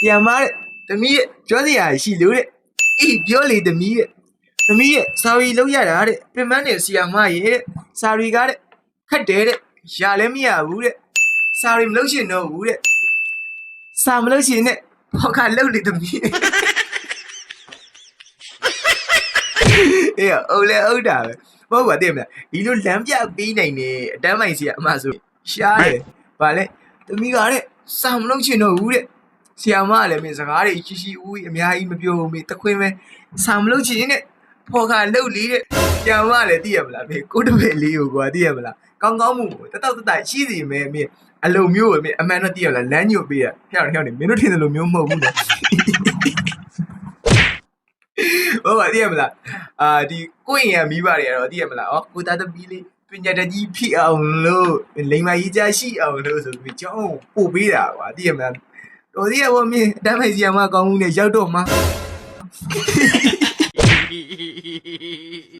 ရာမတဲ့သမီးရဲ့ပြောစရာရှိလို့တဲ့အေးပြောလေသမီးရဲ့စာရီလောက်ရတာတဲ့ပြင်ပန်းနေဆီယာမရဲ့တဲ့စာရီကားတဲ့ခက်တယ်တဲ့ရလည်းမရဘူးတဲ့စာရီမလို့ရှင်တော့ဘူးတဲ့စာမလို့ရှင်နဲ့ဘောကလောက်လေသမီးအေးအိုးလေအိုးတာပဲဘောကတည်းမလားဒီလိုလမ်းပြပေးနိုင်နေအတန်းမိုင်ဆီယာအမဆိုရှားတယ်ဗာလဲသမီးကတဲ့စာမလို့ရှင်တော့ဘူးတဲ့ဆီယာမကလည်းမင်းစကားတွေရှိဦးအများကြီးမပြောဘူးမင်းတခွင်းပဲစာမလို့ရှင်နဲ့ဘောကလှုပ်လေးတဲ့ဆီယာမလည်းသိရမလားမင်းကိုတပည့်လေးကိုကွာသိရမလားကောင်းကောင်းမှုတတောက်တရှိစီမဲမင်းအလုံးမျိုးပဲမင်းအမှန်တော့သိရလားလမ်းညွတ်ပေးရဖျောက်နေမင်းတို့ထင်တယ်လို့မျိုးမဟုတ်ဘူးနော်ဟုတ်ပါသိရမလားဒီကိုယ့်ရင်ကမိဘတွေကတော့သိရမလားကိုသားသမီးလေးပညာတတ်ကြီးဖြစ်အောင်လို့လိမ်မာရေးကြရှိအောင်လို့ဆိုပြီးကျောင်းပို့ပေးတာကွာသိရမလားတော်သေးရပါမင်းအတန်းမိုင်ဆီယာမကောင်းမှုနဲ့ရောက်တော့မှာ